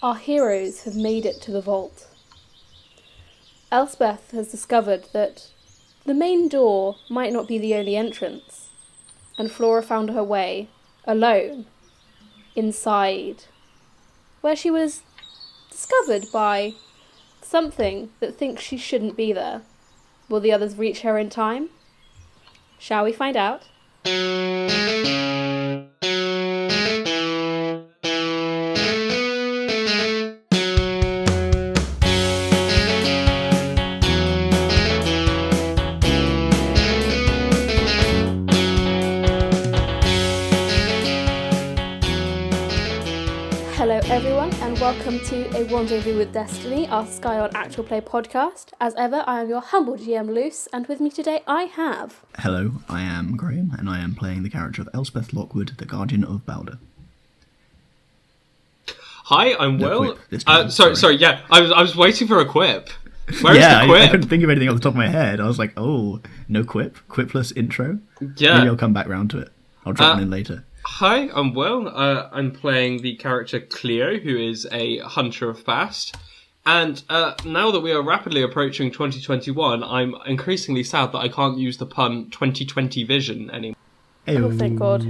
Our heroes have made it to the vault. Elspeth has discovered that the main door might not be the only entrance, and Flora found her way, alone, inside, where she was discovered by something that thinks she shouldn't be there. Will the others reach her in time? Shall we find out? Hello everyone and welcome to a Rendezvous with Destiny, our Scion actual play podcast. As ever, I am your humble GM Luce, and with me today I have... Hello, I am Graham, and I am playing the character of Elspeth Lockwood, the Guardian of Balder. Hi, I'm Will. Sorry, yeah, I was waiting for a quip. Where's the quip? I couldn't think of anything off the top of my head. I was like, oh, no quip? Quipless intro? Yeah. Maybe I'll come back round to it. I'll drop one in later. Hi, I'm Will. I'm playing the character Cleo, who is a hunter of past. And now that we are rapidly approaching 2021, I'm increasingly sad that I can't use the pun 2020 vision anymore. Oh, thank God.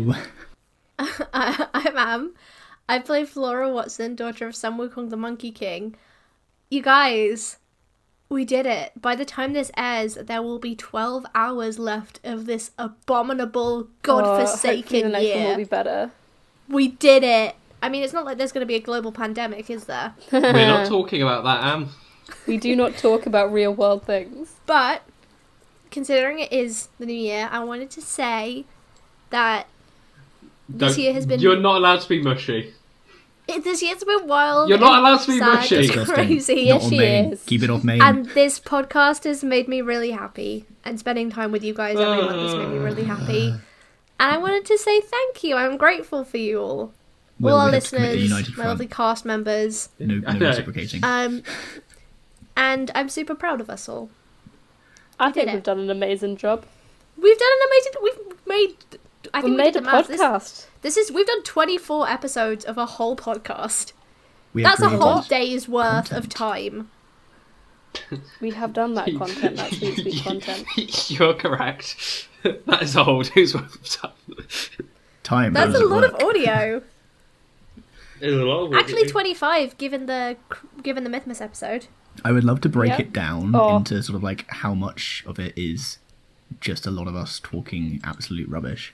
I'm Am. I play Flora Watson, daughter of Sun Wukong the Monkey King. You guys, we did it. By the time this airs, there will be 12 hours left of this abominable, godforsaken the next year. one will be better. We did it. I mean, it's not like there's going to be a global pandemic, is there? We're not talking about that, Am. We do not talk about real world things. But, considering it is the new year, I wanted to say that this year has been... You're not allowed to be mushy. This year's been wild. You're not allowed to be sad, mushy. it's crazy. Yes, she is. Keep it off main. And this podcast has made me really happy. And spending time with you guys every month has made me really happy. And I wanted to say thank you. I'm grateful for you all. Well, all our we have to commit a listeners, united my front. lovely cast members. No reciprocating. And I'm super proud of us all. I did think it. we've done an amazing job. We've done an amazing... We've made... I think We made a did the maths. podcast. We've done 24 episodes of a whole podcast. We have That's a created whole day's worth content. of time. We have done that content, that sweet content. You're correct. That is a whole day's worth of time. Time. That's goes a at lot work. of audio. It's a lot of work. Actually, 25, given the Mythmas episode. I would love to break Yeah. it down Oh. into sort of like how much of it is just a lot of us talking absolute rubbish.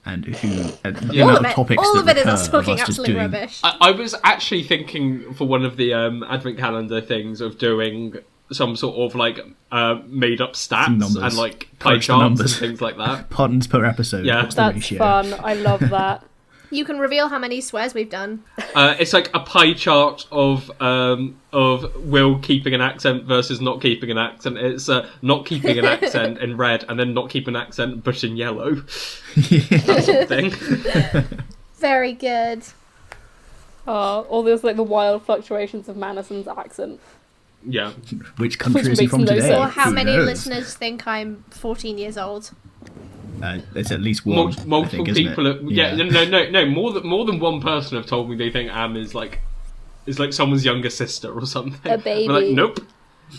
And the Yeah. amount of topics all that of it is recur us talking of us just absolute doing rubbish. I was actually thinking for one of the advent calendar things of doing some sort of like made up Some stats numbers. and like pie Crunch the charts and numbers. things like that. puns per episode. Yeah. What's the That's ratio? fun. I love that. You can reveal how many swears we've done. It's like a pie chart of Will keeping an accent versus not keeping an accent. It's not keeping an accent in red and then not keeping an accent but in yellow. That sort of thing. Very good. All those like the wild fluctuations of Manason's accent. Yeah. Which country Which is he makes from no today? sense. Or how Who many knows? listeners think I'm 14 years old. It's at least one. Multiple I think, isn't people. it? No. More than one person have told me they think Am is like someone's younger sister or something. A baby. I'm like, nope.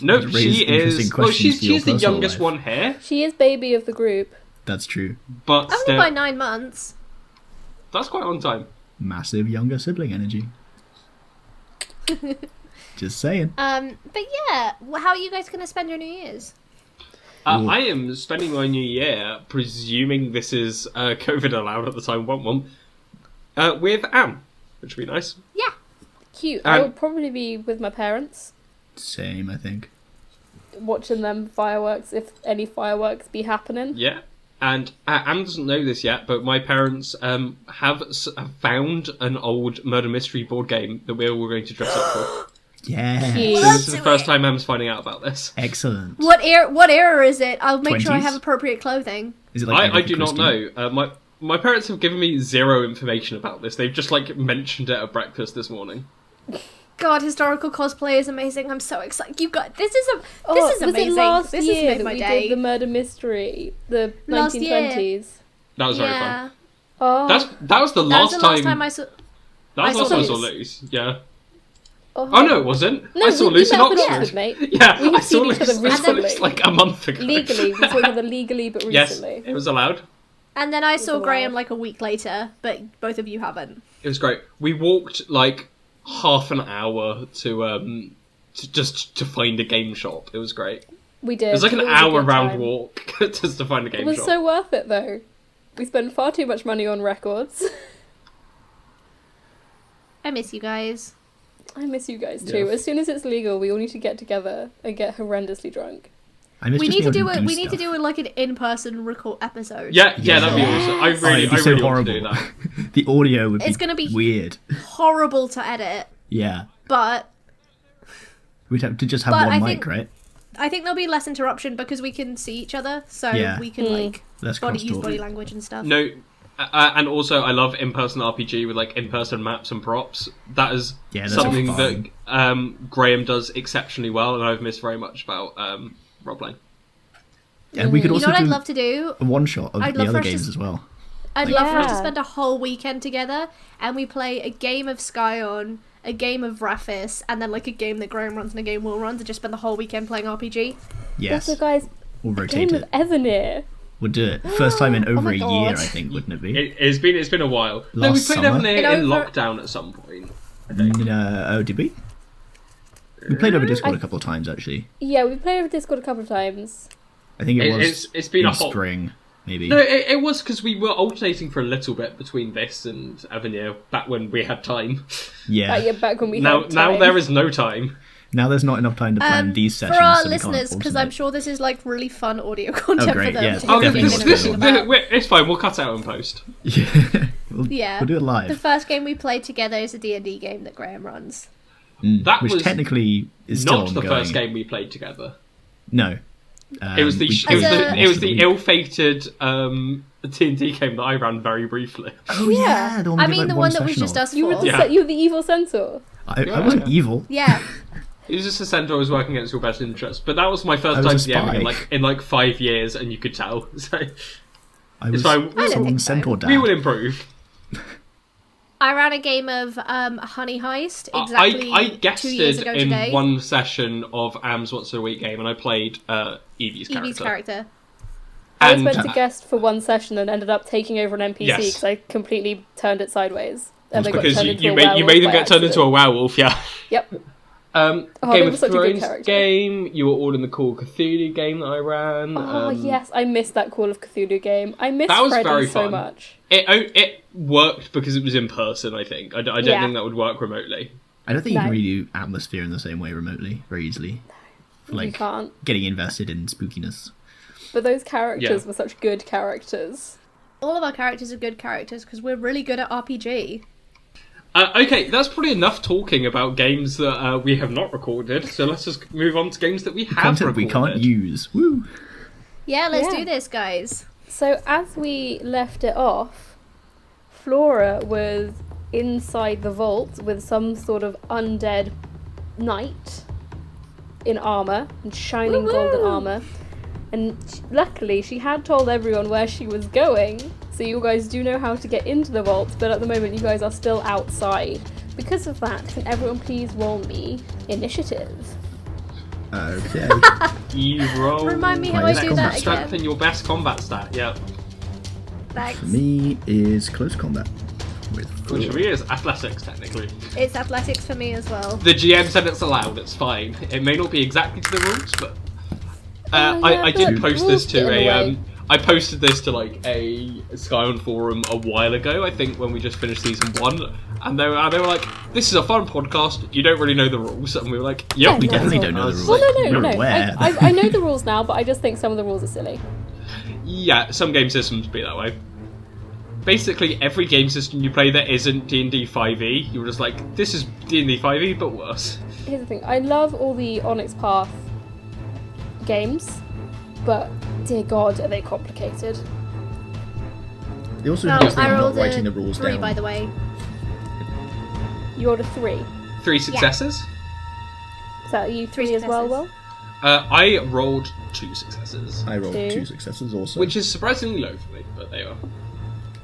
Nope, It's raised she interesting is. Well, questions for your she's the personal youngest life. one here, She is baby of the group. That's true. but Only still, by 9 months. that's quite on time. Massive younger sibling energy. Just saying. But yeah, how are you guys going to spend your New Year's? Ooh. I am spending my new year, presuming this is COVID allowed at the time, with Am, which would be nice. Yeah. Cute. I will probably be with my parents, Same, I think. watching them fireworks, if any fireworks be happening. Yeah. And Am doesn't know this yet, but my parents have found an old murder mystery board game that we're all going to dress up for. Yeah. Cute. So this is the do first it. time Am's finding out about this. Excellent. What era is it? I'll make sure I 20s? have appropriate clothing. Is it like I Agatha do not Christie? know. My parents have given me zero information about this. They've just like mentioned it at breakfast this morning. God, historical cosplay is amazing. I'm so excited. You got this is Was amazing. it last This year has made that my we day. did the murder mystery, the Last year. 1920s? That was very Yeah. fun. Oh, That was the That was last the last time time. I saw. That was I the last saw time I saw Luz. Luz. Yeah. Oh no, it wasn't. No, I saw we Luce in met up in Oxford. Oxford, mate. Yeah, We I have saw seen each Luce. other I saw Luce recently. like a month ago. Legally, we saw each other legally, but Yes, recently. it was allowed. And then I saw allowed. Graham like a week later, but both of you haven't. It was great. We walked like half an hour to just to find a game shop. It was great. We did. It was like an It was a hour good round time. walk just to find a game It was shop. so worth it, though. We spent far too much money on records. I miss you guys. I miss you guys too. Yeah. As soon as it's legal, we all need to get together and get horrendously drunk. I miss We just need to being do able it. We need to stuff. do like an in-person record episode. Yeah, that'd be awesome. I Oh, really, it'd be I so really want horrible. to do that. The audio would be, It's gonna be- weird. Horrible to edit, Yeah. but We'd have to just have But one I mic, think- right? I think there'll be less interruption because we can see each other, so Yeah. we can like Less use crosstalk. body language and stuff. No, and also I love in-person RPG with like in-person maps and props. That is Yeah, that's something fun. that Graham does exceptionally well, and I've missed very much about role-playing. And we could You also know what I'd do love to do? a one-shot of I'd the love other for us to games s- as well. I'd love for us to Yeah. spend a whole weekend together and we play a game of Scion, a game of Raphis, and then like a game that Graham runs and a game Will runs, and just spend the whole weekend playing RPG. Yes. Also, guys, We'll game rotate of it. Evernear. We'll do it. First time in over my a God. year, I think, wouldn't it be? It's been a while. No, we Last played summer? Evernear In in over- lockdown at some point. I think. Oh, did we? We played over Discord a couple of times, actually. Yeah, we played over Discord a couple of times. I think it was It's been in a hot. spring, maybe. No, it was because we were alternating for a little bit between this and Evernear back when we had time. Yeah. Yeah, back when we Now had time. there is no time. Now there's not enough time to plan these sessions. For our so we can't listeners, because I'm alternate. sure this is like really fun audio content great, for them. yeah. to Oh, hear Definitely what will. we're This- talking about. it's fine. We'll cut out and post. Yeah. we'll, Yeah. We'll do it The live. first game we played together is a D&D game that Graham runs. That Which was technically is still not the ongoing. first game we played together. No. It was the we- it was the we- ill-fated D&D game that I ran very briefly. Oh yeah, the one we I did, mean, like, the one one that was session just of. us You were four. the Yeah. you were the evil centaur. I wasn't evil. Yeah. It was just a centaur I was working against your best interest, but that was my first I time was to a the game spy. in like 5 years, and you could tell. So I was fine. I don't some think so. centaur dad. we will improve. I ran a game of Honey Heist exactly I 2 years guested ago in today. one session of Am's Once a Week game, and I played Evie's character. Evie's character. I was And meant to guest for one session and ended up taking over an NPC Yes. because I completely turned it sideways. And they got because turned you, into you a made you werewolf they them by get turned into a accident. werewolf, yeah. Yep. Game they were of such a good Thrones character. game. You were all in the Call of Cthulhu game that I ran. Oh yes, I missed that Call of Cthulhu game. I missed That was Freddy very so fun. much. It worked because it was in person. I think. I don't Yeah. think that would work remotely. I don't think you No. can really do atmosphere in the same way remotely very easily. You Like can't. getting invested in spookiness. But those characters Yeah. were such good characters. All of our characters are good characters because we're really good at RPG. Okay, that's probably enough talking about games that we have not recorded. So let's just move on to games that we have Content recorded. we can't use. Woo! Yeah, let's Yeah. do this, guys. So as we left it off, Flora was inside the vault with some sort of undead knight in armour, and shining golden Woo-woo! armour. And luckily she had told everyone where she was going, so you guys do know how to get into the vault, but at the moment you guys are still outside. Because of that, can everyone please roll me initiative? Okay. You roll. Remind me how I Next do combat that strength again. and your best combat stat. Yeah, Thanks. For me is close combat. With which for me is athletics technically. It's athletics for me as well. The GM said it's allowed. It's fine. It may not be exactly to the rules, but Oh, yeah, I did but post rules this get to in the a way. I posted this to like a Scion forum a while ago. I think when we just finished season 1, and they were like, "This is a fun podcast. You don't really know the rules," and we were like, "Yep, We no, definitely no. don't know the rules. Well, no, We're no. aware. I know the rules now, but I just think some of the rules are silly. Yeah, some game systems be that way. Basically, every game system you play that isn't D&D 5e, you're just like, this is D&D 5e, but worse. Here's the thing, I love all the Onyx Path games, but dear God, are they complicated. They also No, have this thing I of not rolled writing a the rules 3, down. by the way. You rolled a 3. 3 successes. Is that you 3 Three as well, Will? successes. I rolled 2 successes, I rolled 2. 2 successes also. which is surprisingly low for me, but they are.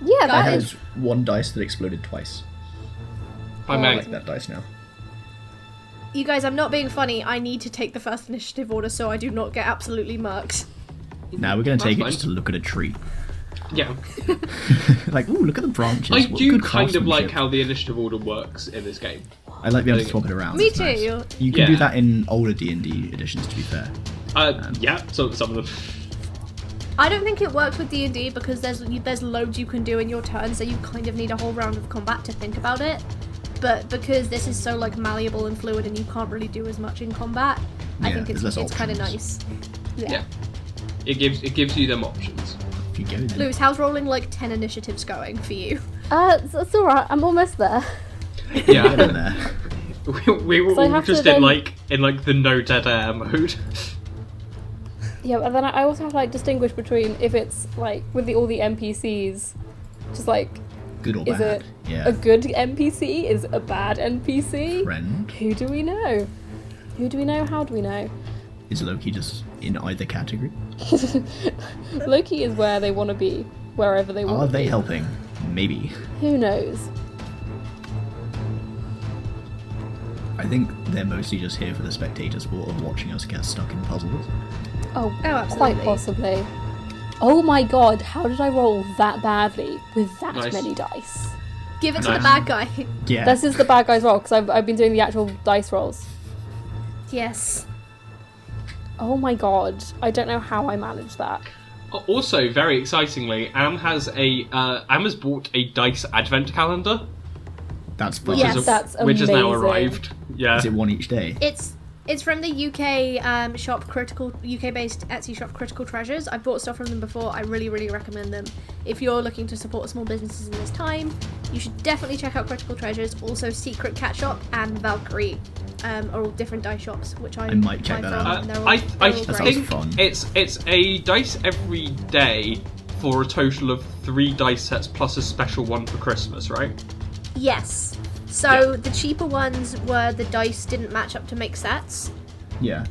Yeah, I that had is. one dice that exploded twice. By Oh, I Meg. like that dice now. You guys, I'm not being funny. I need to take the first initiative order so I do not get absolutely murked. Now we're going to take it fine. just to look at a tree. Yeah. Like, ooh, look at the branches. I What do good kind of like craftsmanship. how the initiative order works in this game. I like being able to swap it around. Me it's nice. too. You can do Yeah. that in older D&D editions, to be fair. Yeah, so some of them. I don't think it works with D&D because there's loads you can do in your turn, so you kind of need a whole round of combat to think about it. But because this is so like malleable and fluid and you can't really do as much in combat, I Yeah, think there's less it's kind of options. nice. Yeah. It gives you them options. If you go then. Lewis, how's rolling like 10 initiatives going for you? It's alright, I'm almost there. Get in Yeah. there. We were So I all have to just then- in the no dead air mode. Yeah, and then I also have to like distinguish between if it's like with all the NPCs, just like Good or is bad. it Yeah. a good NPC? Is it a bad NPC? Friend. Who do we know? Who do we know? How do we know? Is Loki just in either category? Loki is where they want to be, wherever they want Are to they be. helping? Maybe. Who knows? I think they're mostly just here for the spectator sport of watching us get stuck in puzzles. Oh, absolutely. quite possibly. Oh my god, how did I roll that badly with that Nice. many dice? Give it to the Nice. bad guy. Yeah. This is the bad guy's roll, because I've been doing the actual dice rolls. Yes. Oh my god, I don't know how I managed that. Also, very excitingly, Am has bought a dice advent calendar, That's fun. Yes. That's which has now amazing. arrived. Yeah. Is it one each day? It's from the UK shop UK-based Etsy shop Critical Treasures. I've bought stuff from them before. I really, really recommend them. If you're looking to support small businesses in this time, you should definitely check out Critical Treasures. Also, Secret Cat Shop and Valkyrie are all different dice shops, which I might check buy that from, out. and they're all- I they're all That sounds great. think fun. it's a dice every day for a total of 3 dice sets plus a special one for Christmas, right? Yes. So the cheaper ones were the dice didn't match up to make sets. Yeah. I think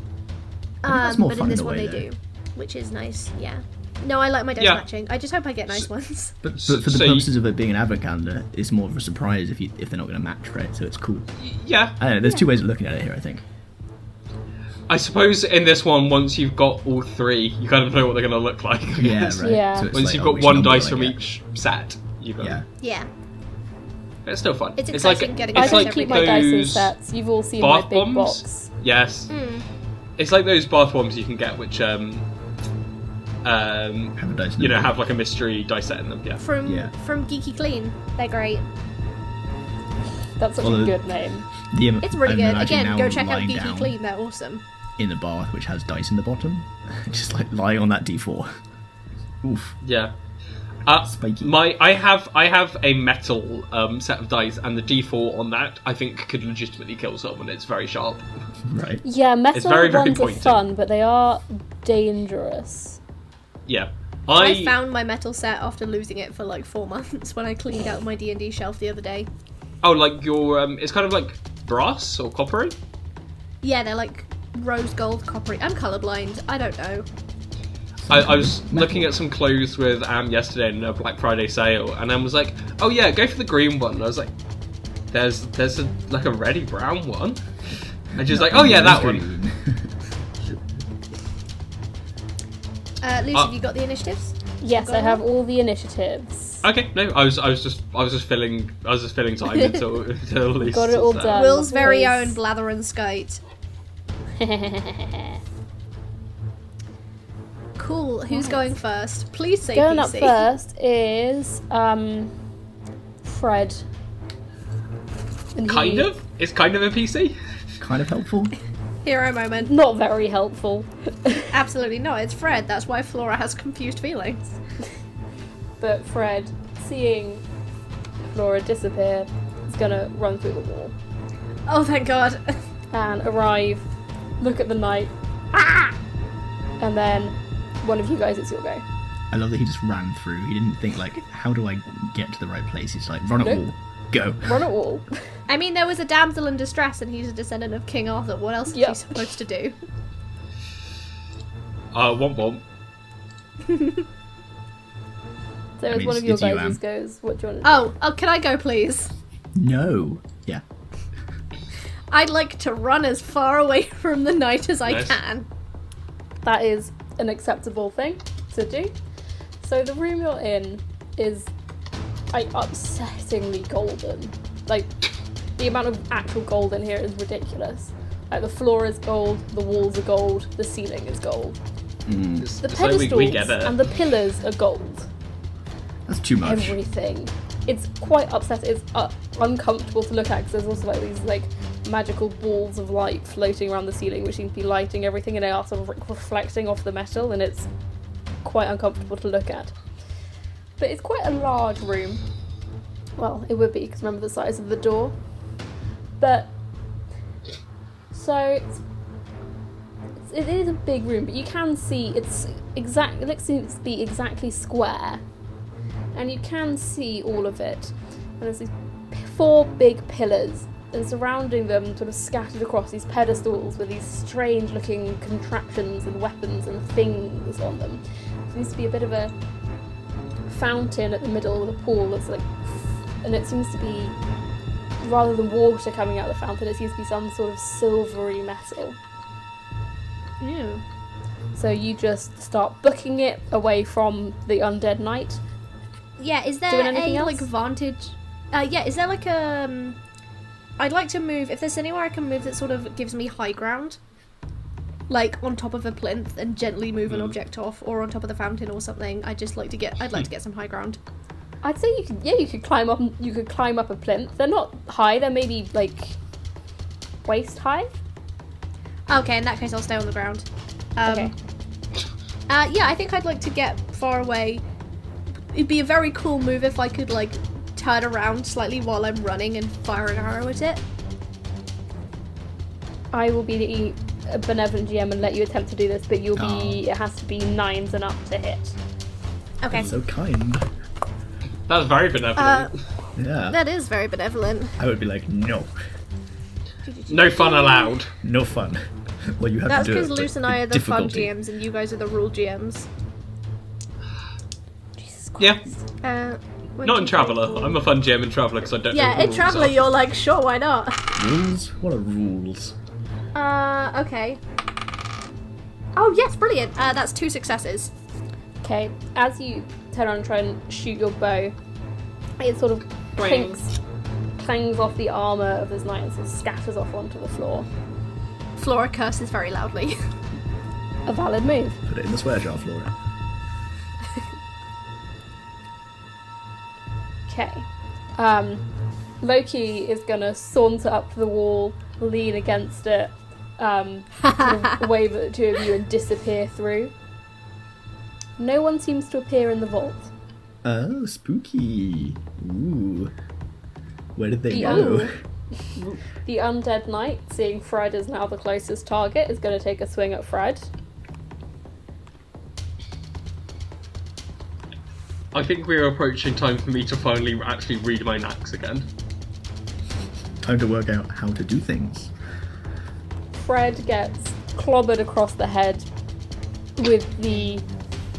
that's more But fun in this in a one way, they though. do, which is nice. Yeah. No, I like my dice Yeah. matching. I just hope I get nice ones. But for the So you- purposes of it being an advent calendar, it's more of a surprise if they're not going to match, right? So it's cool. Yeah. I don't know, there's two ways of looking at it here, I think. I suppose in this one, once you've got all 3, you kind of know what they're going to look like. I Yeah, guess. right. Yeah. So it's Once like, you've oh, got which one number dice will I from get? each set, you've got. Yeah. Yeah. It's still fun. It's like exciting getting I it's dice don't like every keep my dice in those sets. You've all seen my bath big bombs. box. Yes. Mm. It's like those bath bombs you can get, which Have a dice in you know, them. have like a mystery dice set in them. Yeah. From Yeah. Geeky Clean. They're great. That's such Well, a good name. It's really I'm good. imagining Again, now go check out lying Geeky down Clean. They're awesome. in the bath, which has dice in the bottom. Just like lying on that D4. Oof. Yeah. Spiky. I have a metal set of dice, and the D4 on that I think could legitimately kill someone. It's very sharp. Right. Yeah, metal very, very ones are pointy. fun, but they are dangerous. Yeah. I found my metal set after losing it for like 4 months when I cleaned out my D&D shelf the other day. Oh, like your it's kind of like brass or coppery. Yeah, they're like rose gold coppery. I'm colourblind. I don't know. I was looking at some clothes with Am yesterday in a Black Friday sale, and Am was like, "Oh yeah, go for the green one." And I was like, "There's like a reddy brown one," and she's like, "Oh yeah, that one." Green. Lucy, have you got the initiatives? Yes, Go I on. have all the initiatives. Okay, no, I was just filling time until Lisa Got it all said. done. Will's very boys. own Blather and Skite. Cool. Who's going first? Please say Going PC. up first is Fred. And Kind he- of. It's kind of a PC. Kind of helpful. Hero moment. Not very helpful. Absolutely not. It's Fred. That's why Flora has confused feelings. But Fred, seeing Flora disappear, is gonna run through the wall Oh, thank God. and arrive, look at the knight, and then one of you guys, it's your go. I love that he just ran through. He didn't think like, how do I get to the right place? He's like, run at Nope. wall. Go. Run at wall. I mean, there was a damsel in distress and he's a descendant of King Arthur. What else is Yep. he supposed to do? Womp. So I as mean, one of your it's you, guys Am. goes, what do you want to do? Oh, can I go, please? No. Yeah. I'd like to run as far away from the knight as I Nice. can. That is an acceptable thing to do. So the room you're in is like upsettingly golden. Like the amount of actual gold in here is ridiculous. Like the floor is gold, the walls are gold, the ceiling is gold. The So we pedestals get it. and the pillars are gold. That's too much. Everything. It's quite upsetting. It's uncomfortable to look at because there's also like these like magical balls of light floating around the ceiling which seem to be lighting everything, and they are sort of reflecting off the metal, and it's quite uncomfortable to look at. But it's quite a large room. Well, it would be because remember the size of the door. But so it is a big room, but you can see it looks to be exactly square. And you can see all of it. And there's these 4 big pillars, and surrounding them, sort of scattered across these pedestals with these strange looking contraptions and weapons and things on them. There seems to be a bit of a fountain at the middle with a pool that's like, and it seems to be, rather than water coming out of the fountain, it seems to be some sort of silvery metal. Ew. So you just start booking it away from the undead knight. Yeah, is there Doing anything a else? like vantage? Yeah, is there like a? I'd like to move. If there's anywhere I can move that sort of gives me high ground, like on top of a plinth and gently move an object off, or on top of the fountain or something. I'd like to get some high ground. I'd say you could climb up. You could climb up a plinth. They're not high. They're maybe like waist high. Okay, in that case, I'll stay on the ground. Okay. Yeah, I think I'd like to get far away. It'd be a very cool move if I could like turn around slightly while I'm running and fire an arrow at it. I will be a benevolent GM and let you attempt to do this, but you'll be. It has to be 9s and up to hit. Okay. So kind. That's very benevolent. Yeah. That is very benevolent. I would be like, no. No fun allowed. No fun. Well, you have That's to do it. because Luce and but I are the fun difficulty. GMs and you guys are the rule GMs. Jesus Yeah. Christ. Not in Traveller. I'm a fun GM in Traveller because I don't know Yeah, what the in rules Traveller are. you're like, sure, why not? Rules? What are rules? Okay. Oh yes, brilliant. That's 2 successes. Okay. As you turn around and try and shoot your bow, it sort of clangs off the armor of this knight and sort of scatters off onto the floor. Flora curses very loudly. A valid move. Put it in the swear jar, Flora. Okay. Loki is gonna saunter up to the wall, lean against it, sort of wave at the 2 of you and disappear through. No one seems to appear in the vault. Oh, spooky. Ooh. Where did they The go? The undead knight, seeing Fred is now the closest target, is going to take a swing at Fred. I think we're approaching time for me to finally actually read my knacks again. Time to work out how to do things. Fred gets clobbered across the head with the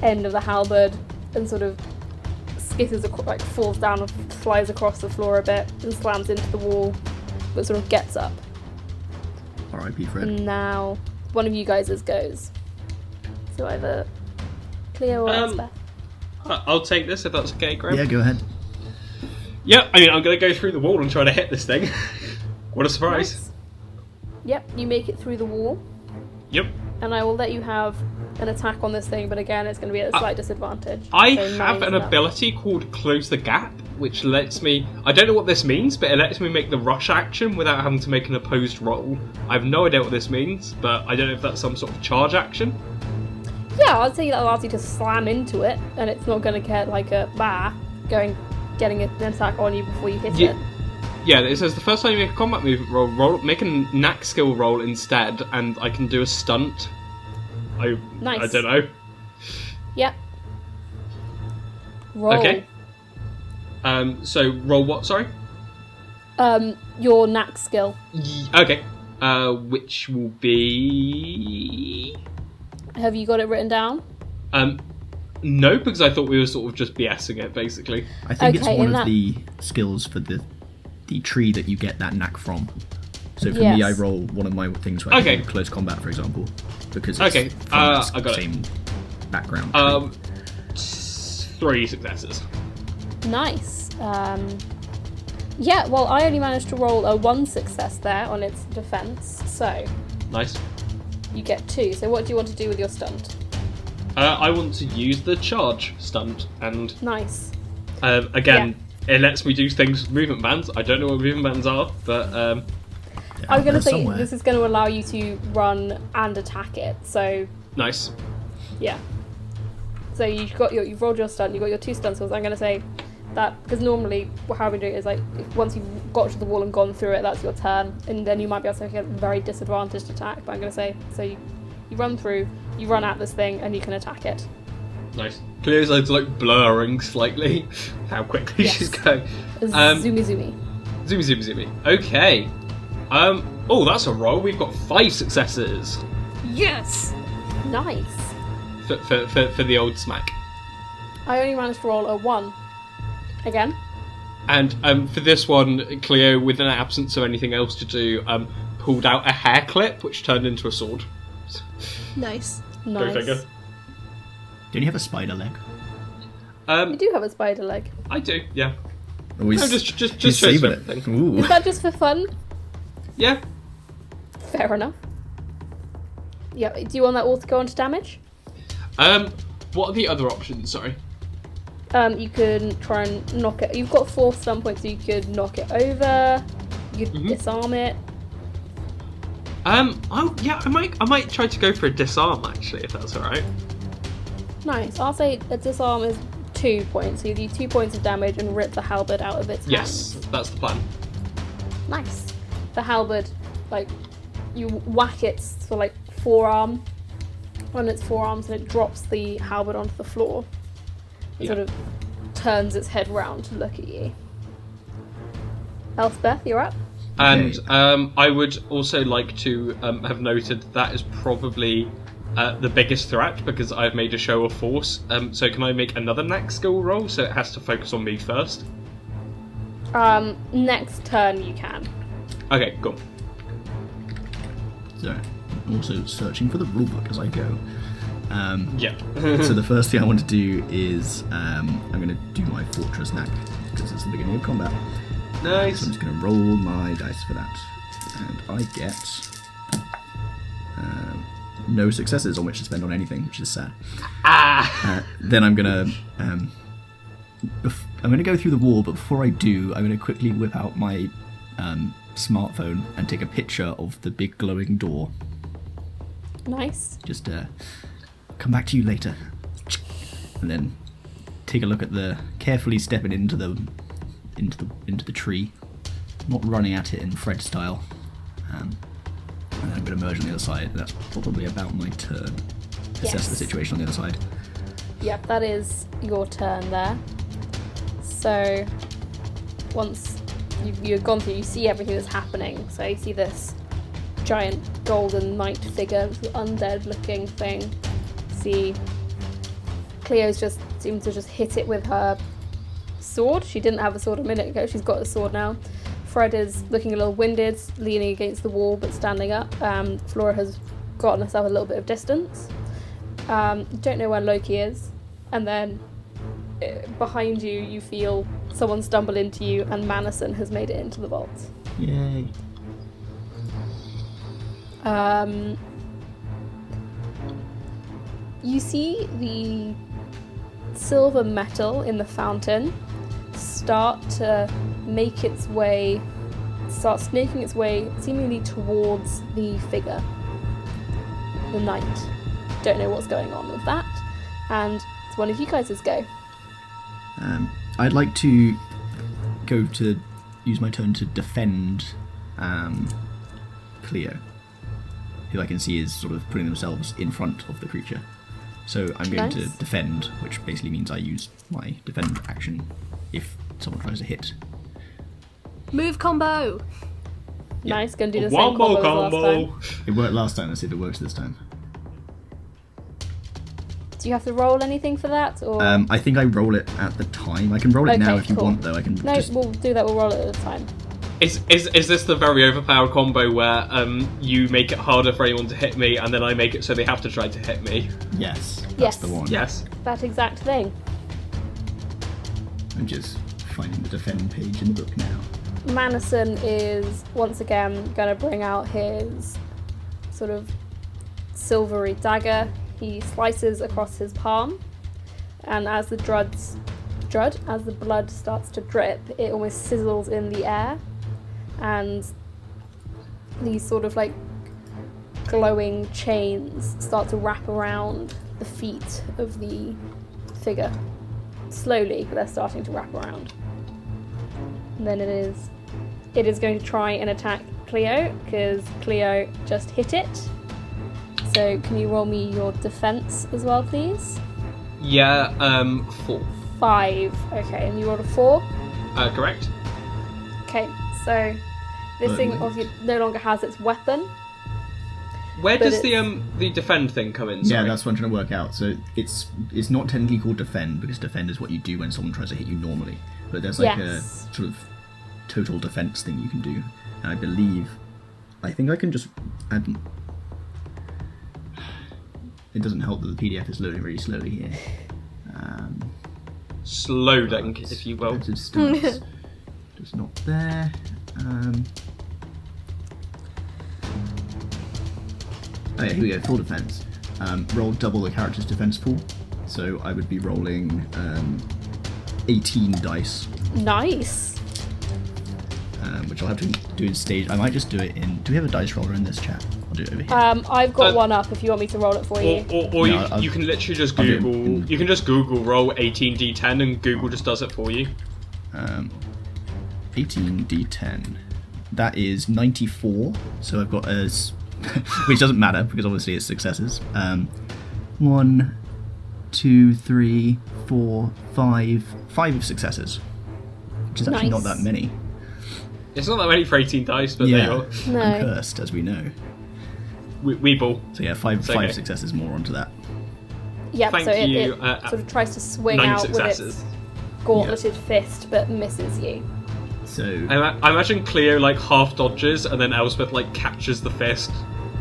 end of the halberd and sort of skitters, like falls down and flies across the floor a bit and slams into the wall, but sort of gets up. R.I.P. Fred. Now, one of you guys goes. So either Cleo or Elspeth. I'll take this if that's okay, Graham. Yeah, go ahead. Yeah, I mean, I'm going to go through the wall and try to hit this thing. What a surprise. Nice. Yep, you make it through the wall, Yep. and I will let you have an attack on this thing, but again, it's going to be at a slight disadvantage. I So have 9's an and up. ability called Close the Gap, which lets me... I don't know what this means, but it lets me make the rush action without having to make an opposed roll. I have no idea what this means, but I don't know if that's some sort of charge action. Yeah, I'd say that allows you to slam into it, and it's not going to get like a getting an attack on you before you hit it. Yeah, it says the first time you make a combat movement roll, make a knack skill roll instead, and I can do a stunt. I Nice. don't know. Yep. Roll. Okay. So roll what? Sorry. Your knack skill. Okay. Which will be. Have you got it written down? No, because I thought we were sort of just BSing it, basically. I think it's Okay, one in of that- the skills for the tree that you get that knack from. So for me, I Yes. roll one of my things where I Okay. do close combat, for example, because it's Okay, from this I got it. same background. 3 successes. Nice. Yeah, well, I only managed to roll a 1 success there on its defense, so Nice. you get 2. So what do you want to do with your stunt? I want to use the charge stunt, and Nice. again, it lets me do things with movement bands. I don't know what movement bands are, but Yeah, I was going to they're say somewhere. this is going to allow you to run and attack it. So nice. yeah. So you've rolled your stunt. You've got your 2 stunt skills. I'm going to say that because normally how we do it is like once you've got to the wall and gone through it, that's your turn, and then you might be able to make a very disadvantaged attack. But I'm going to say so you run through, you run at this thing, and you can attack it. Nice. Cleo's like blurring slightly how quickly Yes. she's going. Zoomy zoomy. Zoomy. Okay. Oh, that's a roll. We've got 5 successes Yes! Nice. for the old smack. I only managed to roll a 1. Again. And for this one, Cleo, with an absence of anything else to do, pulled out a hair clip, which turned into a sword. Nice. Nice. Go figure. Don't you have a spider leg? You do have a spider leg. I do, yeah. Always, No, just she's shows saving everything. it. Ooh. Is that just for fun? Yeah. Fair enough. Yeah. Do you want that all to go onto damage? What are the other options? Sorry. You can try and knock it. You've got 4 stun points, so you could knock it over. You could disarm it. Oh yeah, I might try to go for a disarm actually, if that's all right. Nice. I'll say a disarm is 2 points. So you do 2 points of damage and rip the halberd out of its Yes, hands. that's the plan. Nice. The halberd, like, you whack its for like forearm on its forearms, and it drops the halberd onto the floor. It Yeah. sort of turns its head round to look at you. Elspeth, you're up. And I would also like to have noted that is probably the biggest threat because I've made a show of force. So can I make another next skill roll so it has to focus on me first? Next turn you can. Okay, cool. So, I'm also searching for the rulebook as I go. Yeah. So the first thing I want to do is I'm going to do my fortress knack because it's the beginning of combat. So Nice. I'm just going to roll my dice for that, and I get no successes on which to spend on anything, which is sad. Then I'm going to go through the wall, but before I do, I'm going to quickly whip out my smartphone and take a picture of the big glowing door. Nice. Just come back to you later, and then take a look at carefully stepping into the tree, not running at it in Fred style, and then I'm going to merge on the other side. That's probably about my turn. Assess Yes. the situation on the other side. Yep, that is your turn there. So, once you've gone through, you see everything that's happening. So you see this giant golden knight figure, this undead looking thing. See Cleo's just seemed to just hit it with her sword. She didn't have a sword a minute ago, she's got a sword now. Fred is looking a little winded, leaning against the wall but standing up. Flora has gotten herself a little bit of distance. Don't know where Loki is. And then behind you, you feel someone stumble into you, and Manison has made it into the vault. Yay! You see the silver metal in the fountain start to make its way, start snaking its way seemingly towards the figure, the knight. Don't know what's going on with that, and it's one of you guys' go. I'd like to use my turn to defend Cleo, who I can see is sort of putting themselves in front of the creature. So I'm going to Nice. defend, which basically means I use my defend action if someone tries to hit. Move combo! Yeah. Nice, gonna do the same Wombo combo as last combo. time. It worked last time, let's see if it works this time. Do you have to roll anything for that, or I think I roll it at the time. I can roll it now Okay, if you cool. want, though. I can no? just... We'll do that. We'll roll it at a time. Is this the very overpowered combo where you make it harder for anyone to hit me, and then I make it so they have to try to hit me? Yes, that's Yes. the one. Yes. That exact thing. I'm just finding the defend page in the book now. Manison is once again going to bring out his sort of silvery dagger. He slices across his palm, and as the blood starts to drip, it almost sizzles in the air, and these sort of like glowing chains start to wrap around the feet of the figure. Slowly, but they're starting to wrap around. And then it is going to try and attack Cleo, because Cleo just hit it. So can you roll me your defense as well, please? Yeah, 4. 5. Okay, and you rolled a 4? Correct. Okay, so this thing obviously no longer has its weapon. Where But does the defend thing come in? Yeah, Sorry. that's what I'm trying to work out. So it's not technically called defend, because defend is what you do when someone tries to hit you normally. But there's like Yes. a sort of total defense thing you can do. And I think I can just add... It doesn't help that the PDF is loading really slowly here. Slowing, if you will. Just not there. Oh yeah, here we go, full defense. Roll double the character's defense pool. So I would be rolling 18 dice, Nice. which I'll have to do in stage. I might just do it in... Do we have a dice roller in this chat? I'll do it over here. I've got one up if you want me to roll it for you. Or No, you can literally just I'll do it Google. in- You can just Google roll 18d10, and Google just does it for you. 18d10. That is 94. So I've got which doesn't matter, because obviously it's successes. 1, 2, 3, 4, 5. 5 successes. Which is actually Nice. not that many. It's not that many for 18 dice, but there you go. No. I'm cursed, as we know. Weeble. So yeah, five okay. successes more onto that. Yep, Thank so it you, sort of tries to swing 9 out successes. with its gauntleted fist, but misses you. So I imagine Cleo like half dodges, and then Elspeth like catches the fist,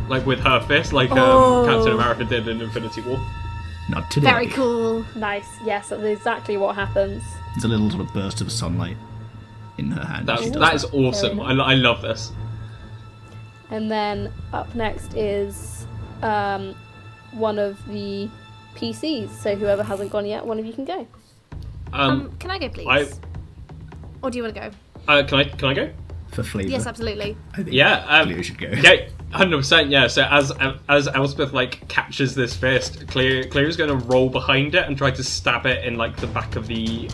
like with her fist, like Captain America did in Infinity War. not today. Very cool. Nice, yes, that's exactly what happens. It's a little sort of burst of sunlight in her hand. That She does that is that. awesome. Fair enough. I love this. And then up next is one of the PCs. So whoever hasn't gone yet, one of you can go. Can I go, please? Or do you want to go? Can I go? For flavour. Yes, absolutely. I think Yeah. Cleo should go. Yeah, 100%. Yeah. So as Elspeth like catches this fist, Cleo's going to roll behind it and try to stab it in like the back of the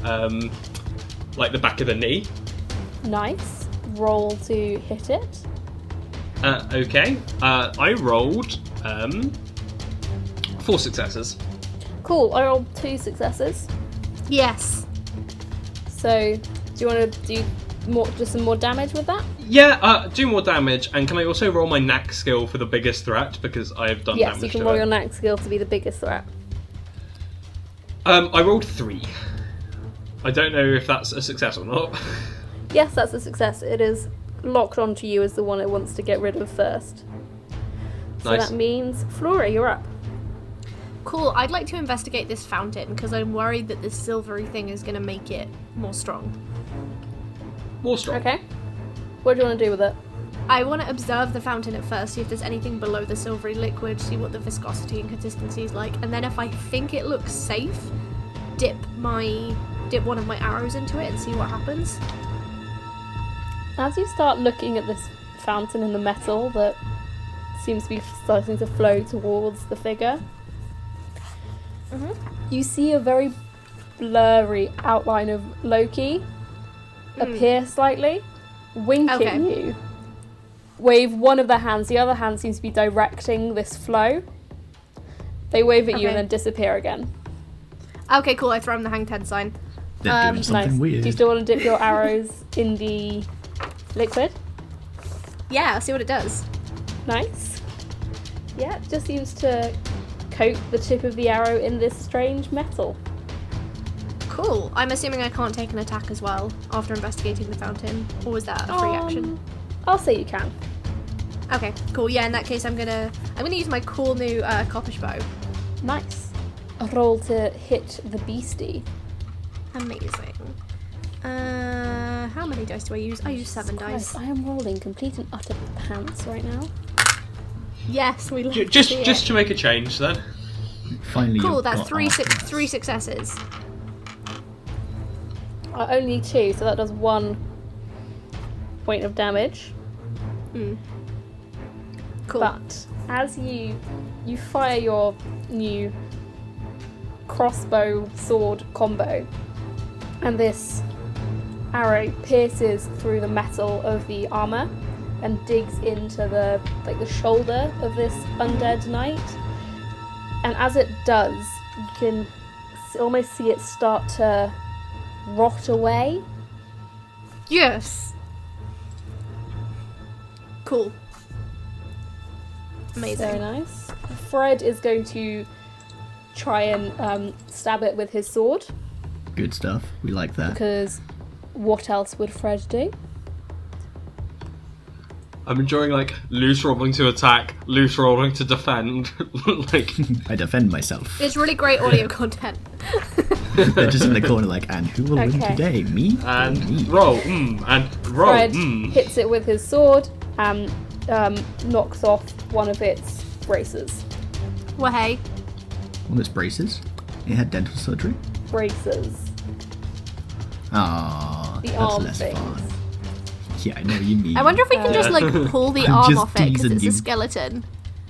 back of the knee. Nice. Roll to hit it. Okay. I rolled 4 successes. Cool, I rolled 2 successes. Yes. So, do you want to do some more damage with that? Yeah. Do more damage, and can I also roll my knack skill for the biggest threat, because I have done Yes, damage you can to roll it. your knack skill to be the biggest threat. I rolled 3. I don't know if that's a success or not. Yes, that's a success. It is locked onto you as the one it wants to get rid of first. So Nice. that means, Flora, you're up. Cool. I'd like to investigate this fountain because I'm worried that this silvery thing is going to make it more strong. More strong. Okay. What do you want to do with it? I want to observe the fountain at first, see if there's anything below the silvery liquid, see what the viscosity and consistency is like, and then if I think it looks safe, dip one of my arrows into it and see what happens. As you start looking at this fountain in the metal that seems to be starting to flow towards the figure, you see a very blurry outline of Loki appear slightly, wink at Okay. you, wave one of their hands, the other hand seems to be directing this flow. They wave at you and Okay. then disappear again. Okay, cool. I throw him the hang 10 sign. They're doing something Nice. weird. Do you still want to dip your arrows in the liquid? Yeah, I'll see what it does. Nice. Yeah, it just seems to coat the tip of the arrow in this strange metal. Cool. I'm assuming I can't take an attack as well after investigating the fountain, or was that a free action? I'll say you can. Okay, cool. Yeah, in that case, I'm gonna use my cool new coppish bow. Nice. A roll to hit the beastie. Amazing. How many dice do I use? I use 7 dice. I am rolling complete and utter pants right now. Yes, we love Just to make a change then. Finally, cool. you've That's got three archers. successes. Only 2, so that does 1 point of damage. Cool. But as you fire your new crossbow sword combo, and this arrow pierces through the metal of the armour and digs into the shoulder of this undead knight. And as it does, you can almost see it start to rot away. Yes. Cool. Amazing. Very nice. Fred is going to try and stab it with his sword, Good stuff. We like that. because what else would Fred do? I'm enjoying loose rolling to attack, loose rolling to defend. I defend myself. It's really great audio content. They're just in the corner and who will win Okay. today? Me? or and me? roll, and roll, Fred hits it with his sword and knocks off one of its braces. Well, hey. All its braces? It had dental surgery? Braces. Ah, The that's arm less things. fun. Yeah, I know what you mean. I wonder if we can just pull the I'm arm just off it because teasing it's you. a skeleton.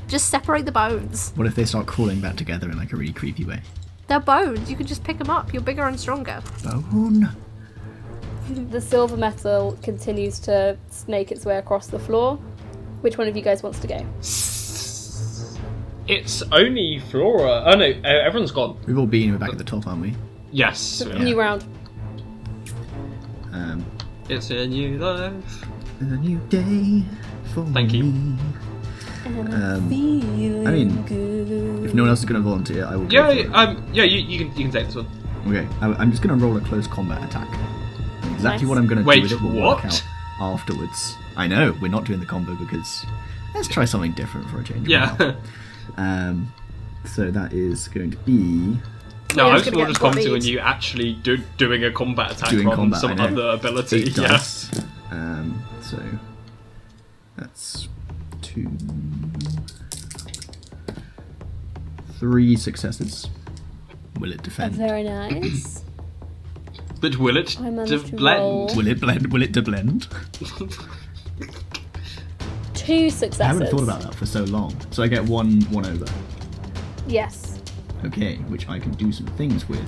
Just separate the bones. What if they start crawling back together in a really creepy way? They're bones. You can just pick them up. You're bigger and stronger. Bone. The silver metal continues to snake its way across the floor. Which one of you guys wants to go? It's only Flora. Oh no, everyone's gone. We've all been, we're back at the top, aren't we? Yes. New round. It's a new life. A new day for Thank you. me. I mean, if no one else is going to volunteer, I will go for it. You can take this one. Okay, I'm just going to roll a close combat attack. And exactly Nice. what I'm going to Wait, do with it will work what? out afterwards. I know, we're not doing the combo because let's try something different for a change. Yeah. So that is going to be No, I Cleo's was gonna more get just commenting on bodied. you actually doing a combat attack doing rather combat. than I some know. other ability. 8 dice. So that's 2, 3 successes. Will it defend? Very nice. But will it I managed to blend? roll. Will it blend? Will it deblend? 2 successes. I haven't thought about that for so long. So I get one over. Yes. Okay, which I can do some things with.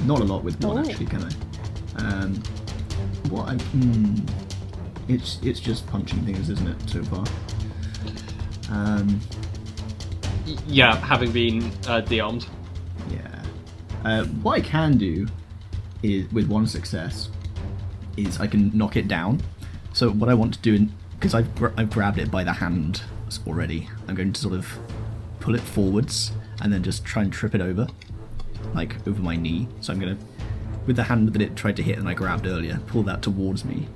Not a lot with one, Oh. actually, can I? It's just punching things, isn't it, so far? Yeah, having been de-armed. Yeah. What I can do is, with one success, is I can knock it down. So what I want to do, because I've grabbed it by the hand already, I'm going to sort of pull it forwards and then just try and trip it over, over my knee. So I'm going to, with the hand that it tried to hit and I grabbed earlier, pull that towards me,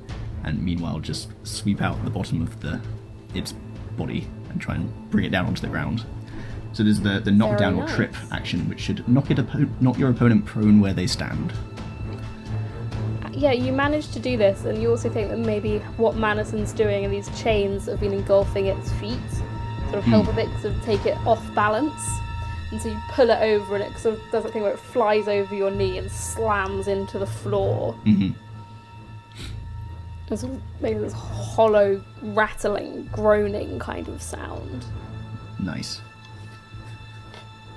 and meanwhile just sweep out the bottom of its body and try and bring it down onto the ground. So there's the knockdown Very or nice. trip action, which should knock your opponent prone where they stand. Yeah, you managed to do this, and you also think that maybe what Manason's doing and these chains have been engulfing its feet, sort of help with it, sort of take it off balance. And so you pull it over, and it sort of does that thing where it flies over your knee and slams into the floor. Mm-hmm. And sort of making this hollow, rattling, groaning kind of sound. Nice.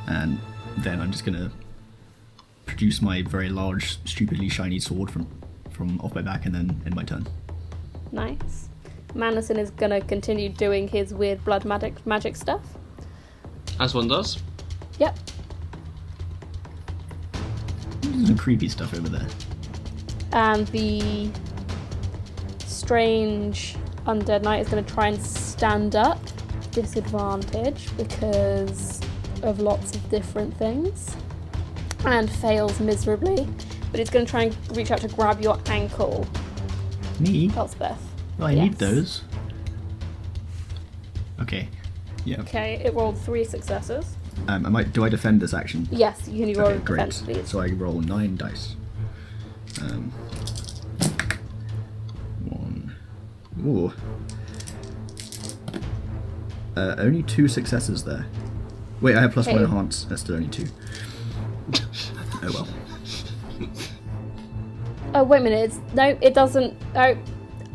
And then I'm just gonna produce my very large, stupidly shiny sword from off my back, and then end my turn. Nice. Manason is gonna continue doing his weird blood magic stuff. As one does. Yep. There's some creepy stuff over there. And the strange undead knight is going to try and stand up. Disadvantage because of lots of different things. And fails miserably. but it's going to try and reach out to grab your ankle, Me? Elspeth. Oh, I need those. Okay. Yeah. Okay, it rolled 3 successes. Do I defend this action? Yes, you can roll Okay, great. defense, please. So I roll 9 dice. 1. Ooh. Only 2 successes there. Wait, I have +1 enhance. That's still only 2. Oh well. Oh, wait a minute. It doesn't... Oh,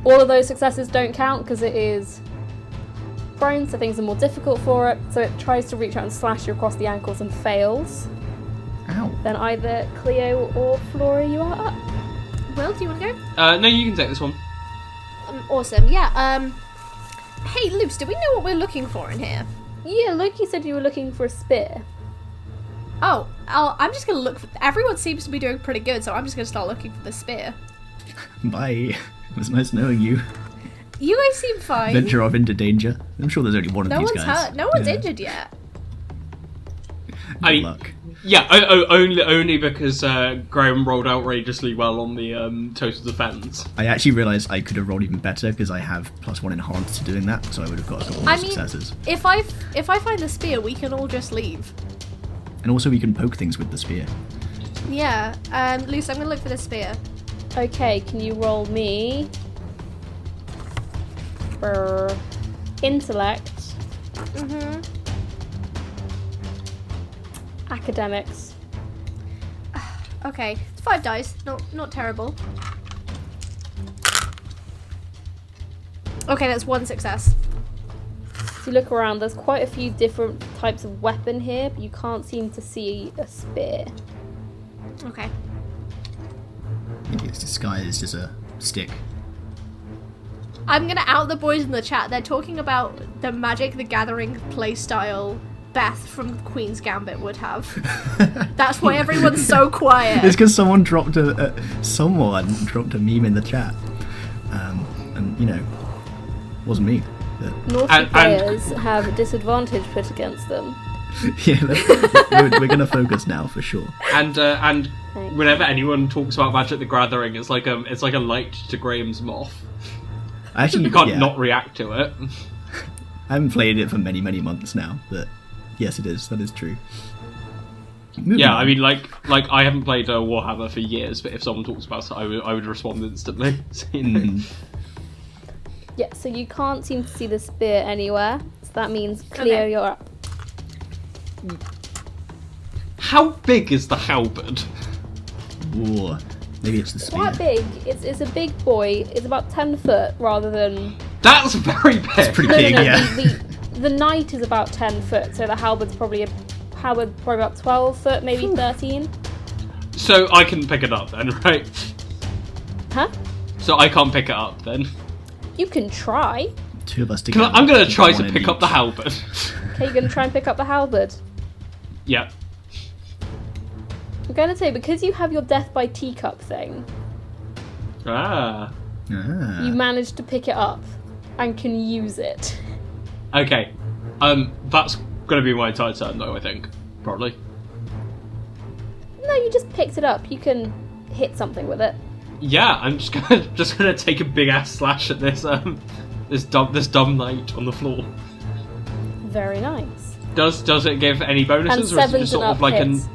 all of those successes don't count because it is prone, so things are more difficult for it. So it tries to reach out and slash you across the ankles and fails. Ow. Then either Cleo or Flora, you are up. Will, do you want to go? No, you can take this one. Awesome. Yeah. Hey, Luce, do we know what we're looking for in here? Yeah, Loki said you were looking for a spear. Oh, I'm just gonna look for... Everyone seems to be doing pretty good, so I'm just gonna start looking for the spear. Bye. It was nice knowing you. You guys seem fine. Venture off into danger. I'm sure there's only one of these guys. No one's hurt. No one's injured yet. Good luck. Yeah, only because Graham rolled outrageously well on the total defense. I actually realised I could have rolled even better because I have +1 enhanced to doing that, so I would have got a couple more successes. If I find the spear, we can all just leave. And also we can poke things with the spear. Yeah. Luce, I'm gonna look for the spear. Okay, can you roll me for intellect? Mm-hmm. Academics. Okay, it's 5 dice. Not terrible. Okay, that's 1 success. If you look around, there's quite a few different types of weapon here, but you can't seem to see a spear. Okay. Maybe it's disguised as a stick. I'm gonna out the boys in the chat. They're talking about the Magic the Gathering playstyle Beth from Queen's Gambit would have. That's why everyone's so quiet. It's because someone dropped a meme in the chat, and you know, wasn't me. But... Naughty players have a disadvantage put against them. Yeah, we're gonna focus now for sure. And whenever anyone talks about Magic the Gathering, it's like a light to Graham's moth. Actually, you can't not react to it. I haven't played it for many months now, but yes, it is. That is true. Moving on. I mean, like I haven't played Warhammer for years, but if someone talks about it, I would respond instantly. So, you know. Yeah, so you can't seem to see the spear anywhere. So that means Cleo, you're up. How big is the halberd? Ooh, maybe it's the spear. Quite big. It's a big boy. It's about 10 foot rather than... That's very big. It's pretty big, yeah. The knight is about 10 foot, so the halberd's probably about 12 foot, maybe 13. So I can pick it up then, right? Huh? So I can't pick it up then? You can try. 2 of us together. I'm going to try to pick up the halberd. Okay, you're going to try and pick up the halberd. Yeah. I'm going to say, because you have your death by teacup thing, you managed to pick it up and can use it. Okay. That's going to be my entire turn though, I think. Probably. No, you just picked it up. You can hit something with it. Yeah, I'm just gonna take a big ass slash at this this dumb knight on the floor. Very nice. Does it give any bonuses, And or is it just sort of like hits.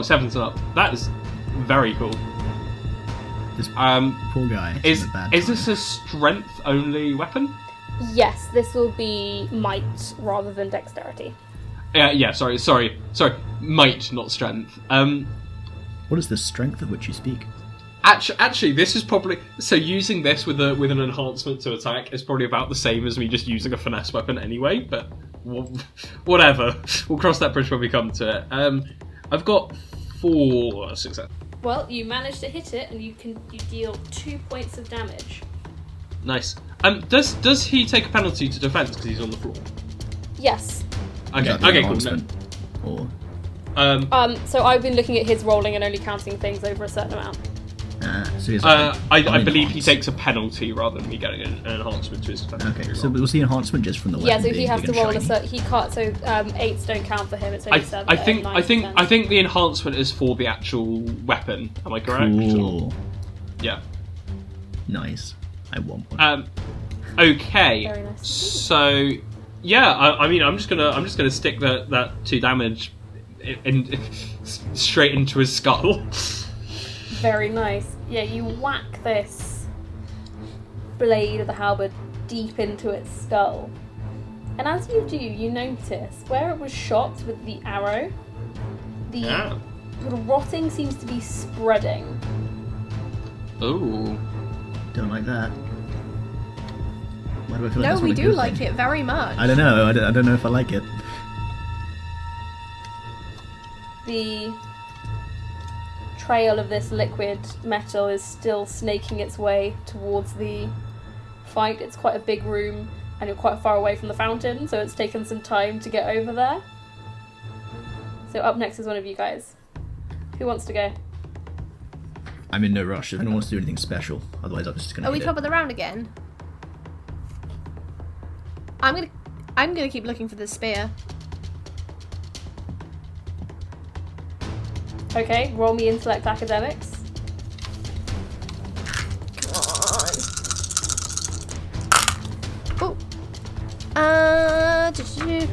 seven's and up? That is very cool. This poor guy. Is this a strength only weapon? Yes, this will be might rather than dexterity. Yeah. Sorry. Might, not strength. What is the strength of which you speak? Actually, this is probably using this with an enhancement to attack is probably about the same as me just using a finesse weapon anyway. But whatever, we'll cross that bridge when we come to it. I've got 4 success. Well, you managed to hit it, and you deal 2 points of damage. Nice. Does he take a penalty to defense because he's on the floor? Yes. Okay, cool. No. Or So I've been looking at his rolling and only counting things over a certain amount. So he's I believe he takes a penalty rather than me getting an enhancement to his defense. Okay, so was the enhancement just from the weapon? Yeah, so he being has big to and roll shiny? he can't. So 8s don't count for him. It's only 7. I think the enhancement is for the actual weapon. Am I correct? Cool. Yeah. Nice. I want one. Okay. Very nice. So yeah, I mean, I'm just gonna stick that 2 damage in straight into his skull. Very nice. Yeah, you whack this blade of the halberd deep into its skull. And as you do, you notice where it was shot with the arrow, the sort of rotting seems to be spreading. Ooh. Don't like that. Why do I feel like No, that's we not a do good like thing? it very much. I don't know. I don't know if I like it. The trail of this liquid metal is still snaking its way towards the fight. It's quite a big room and you're quite far away from the fountain, so it's taken some time to get over there. So up next is one of you guys. Who wants to go? I'm in no rush. If anyone wants to do anything special, otherwise I'm just gonna. Are we hit top it. of the round again? I'm gonna keep looking for the spear. Okay, roll me intellect academics. Come on. Oh.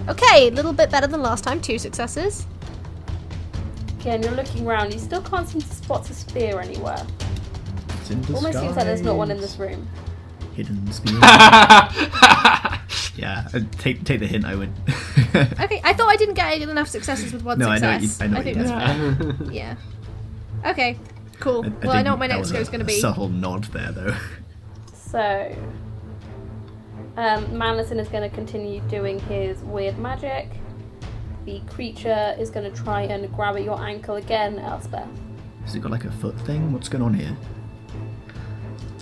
Okay, a little bit better than last time. 2 successes. Again, you're looking around. You still can't seem to spot a spear anywhere. It's in the Almost seems like there's not one in skies. this room. Hidden spear. Yeah, take the hint. I would. Okay, I thought I didn't get enough successes with 1 No, I know. success. I know. think that's fair. Yeah. Okay, cool. Well, I think know what my that next was go is going to be. A subtle nod there, though. So, Manlison is going to continue doing his weird magic. The creature is going to try and grab at your ankle again, Elspeth. Has it got like a foot thing? What's going on here?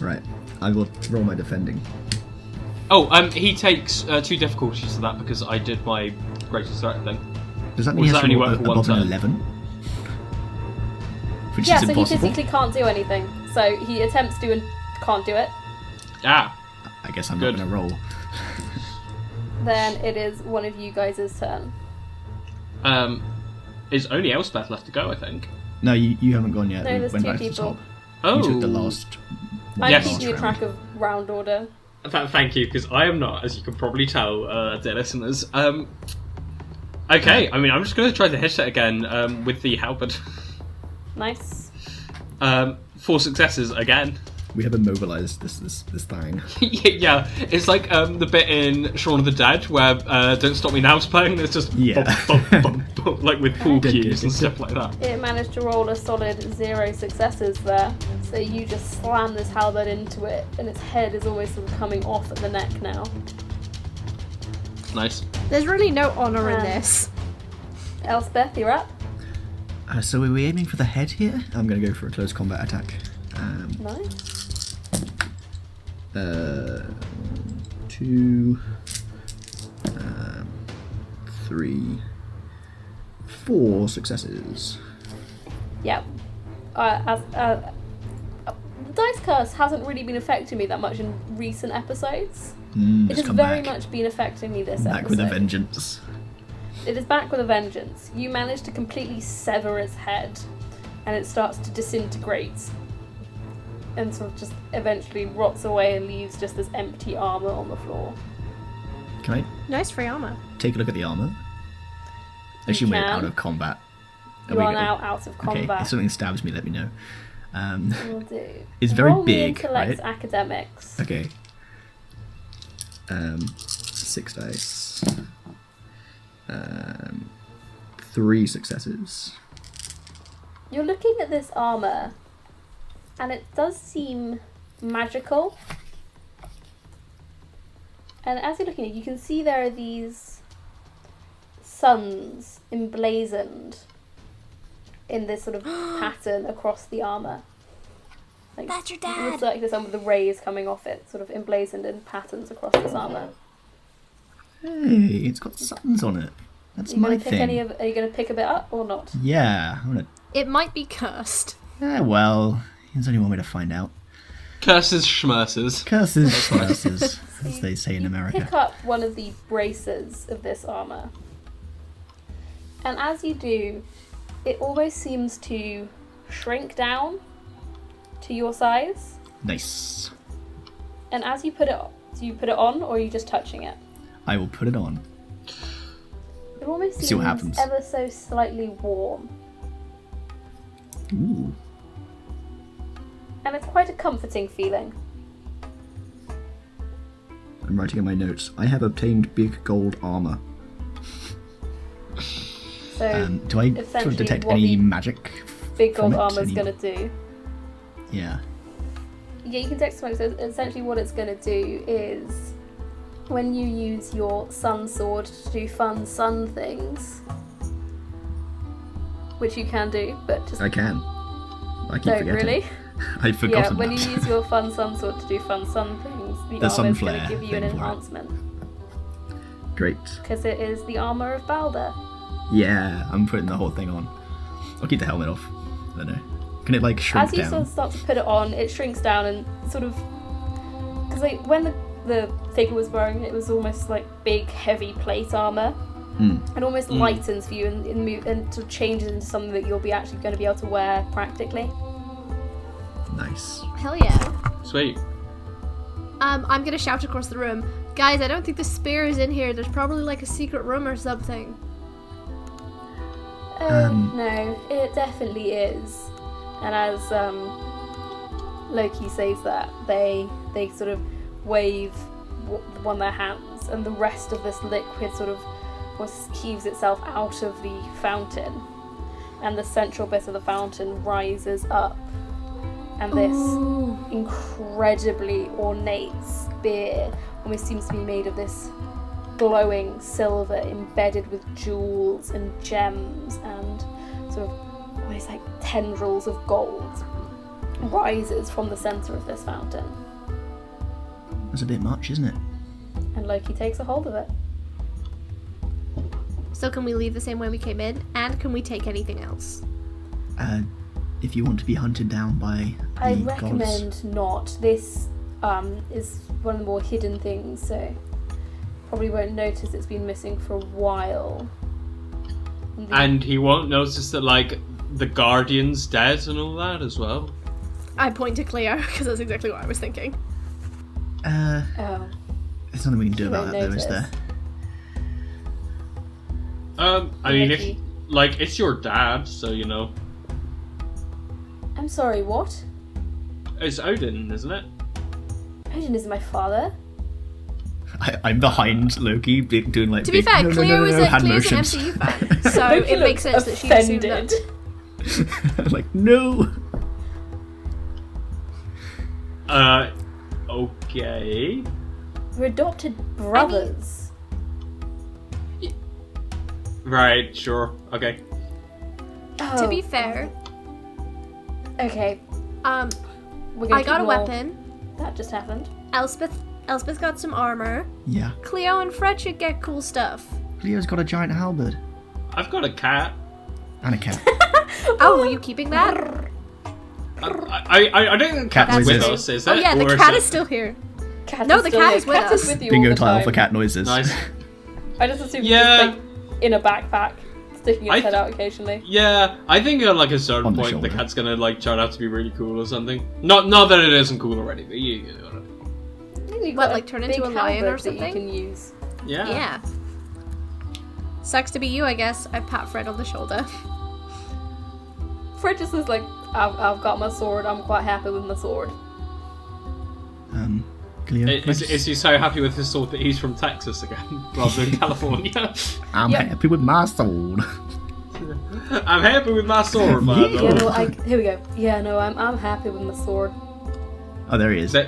Right, I will roll my defending. Oh, he takes 2 difficulties to that because I did my greatest threat thing. Does that Or mean he does has that to only roll work for one above an turn? 11? Which Yeah, is so he impossible. physically can't do anything. So he attempts to and can't do it. Ah. I guess I'm Good. not going to roll. Then it is one of you guys' turn. Is only Elspeth left to go, I think. No, you haven't gone yet. No, We there's went 2 back to the people. top. Oh. You took the last. I'm Yes. keeping a track of round order. Thank you, because I am not, as you can probably tell, dear listeners. Okay, I mean, I'm just going to try to hit it again with the halberd. Nice. 4 successes again. We have immobilized this thing. Yeah, it's like the bit in Shaun of the Dead where Don't Stop Me Now's playing. It's just Yeah. bump, bump, bump, bump, like with pool cues and stuff like that. It managed to roll a solid 0 successes there. So you just slam this halberd into it, and its head is always sort of coming off at the neck now. Nice. There's really no honour in Um, this. Elspeth, you're up. So are we aiming for the head here? I'm going to go for a close combat attack. Nice. 2, 3, 4 successes. Yep. The dice curse hasn't really been affecting me that much in recent episodes. It It's has come very back. much been affecting me this Back episode. with a vengeance. It is back with a vengeance. You manage to completely sever its head, and it starts to disintegrate, and sort of just eventually rots away and leaves just this empty armour on the floor. Can I Nice free armour. take a look at the armour? I assume we're can. out of combat. You are now out of Okay, combat. if something stabs me, let me know. Will do. It's very Roll me big, intellect right? academics. Okay. 6 dice. 3 successes. You're looking at this armour, and it does seem magical. And as you're looking at it, you can see there are these suns emblazoned in this sort of pattern across the armour. Like, That's your the dad. circular sun with the rays coming off it, sort of emblazoned in patterns across this armour. Hey, it's got suns on it. That's Are you my going to pick thing. are you going to pick a bit up or not? Yeah, I'm gonna. It might be cursed. Well, There's only one way to find out. Curses schmerses. Curses, schmerses, as they say in America. Pick up one of the braces of this armour. And as you do, it almost seems to shrink down to your size. Nice. And as you put it on, or are you just touching it? I will put it on. It almost See what seems happens. ever so slightly warm. Ooh. And it's quite a comforting feeling. I'm writing in my notes. I have obtained big gold armor. So Do I sort of essentially detect what any the magic? big gold from it? armour's Any- going to do. Yeah. Yeah, you can detect smoke. So essentially what it's going to do is when you use your sun sword to do fun sun things, which you can do, but just I can. I keep don't forgetting. really. I've forgotten Yeah, when that. you use your fun sun sword to do fun sun things, the sun armour is going flare to give you an thing for it. enhancement. Great. Because it is the armour of Balder. Yeah, I'm putting the whole thing on. I'll keep the helmet off. I don't know. Can it like shrink As you down? sort of start to put it on, it shrinks down and sort of... Because like, when the figure was wearing it, it was almost like big, heavy plate armour. It almost lightens for you and sort of changes into something that you'll be actually going to be able to wear practically. Nice. Hell yeah. Sweet. I'm gonna shout across the room. Guys, I don't think the spear is in here. There's probably like a secret room or something. No, it definitely is. And as Loki says that, they sort of wave one of their hands, and the rest of this liquid sort of heaves itself out of the fountain, and the central bit of the fountain rises up, and this incredibly ornate spear almost seems to be made of this glowing silver embedded with jewels and gems and sort of almost like tendrils of gold rises from the centre of this fountain. That's a bit much, isn't it? And Loki takes a hold of it. So can we leave the same way we came in? And can we take anything else? If you want to be hunted down by the I gods, recommend not. This is one of the more hidden things, so probably won't notice it's been missing for a while. And he won't notice that, like, the Guardian's dead and all that as well. I point to Cleo, because that's exactly what I was thinking. Oh. there's nothing we can do You about won't that, though, is notice. there? I mean, if Loki. like it's your dad, so you know. I'm sorry, what? It's Odin, isn't it? Odin is my father. I'm behind Loki, doing like To be big, fair, no, Cleo is hand an motions. MCU fan, so Loki it makes looks sense that she assumed offended. that. Like, no. Okay. We're adopted brothers. Right, sure. Okay. To be fair, Okay, we're gonna I got a ignore weapon. That just happened. Elspeth got some armor. Yeah. Cleo and Fred should get cool stuff. Cleo's got a giant halberd I've got a cat. and a cat. Oh, are you keeping that? I don't think Cat cat's with noises. us, is it? Oh yeah, Or the is cat it- is still here. Cat No, is the still cat here. is with Cat us. is with you all Bingo the tile time. for cat noises. Nice. I just assumed Yeah. it's like in a backpack, sticking its I head out occasionally. Yeah, I think at like a certain On the point the shoulder. cat's gonna like turn out to be really cool or something. Not that it isn't cool already, but you know. You've What, got a like turn into big a lion or halberd that something? you can use. Yeah. Yeah. Sucks to be you, I guess. I pat Fred on the shoulder. Fred just is like, I've got my sword. I'm quite happy with my sword. Cleo, Is he so happy with his sword that he's from Texas again, rather than California? I'm Yep. happy with my sword. I'm happy with my sword, man. Yeah, no, here we go. Yeah, no, I'm happy with my sword. Oh, there he is. They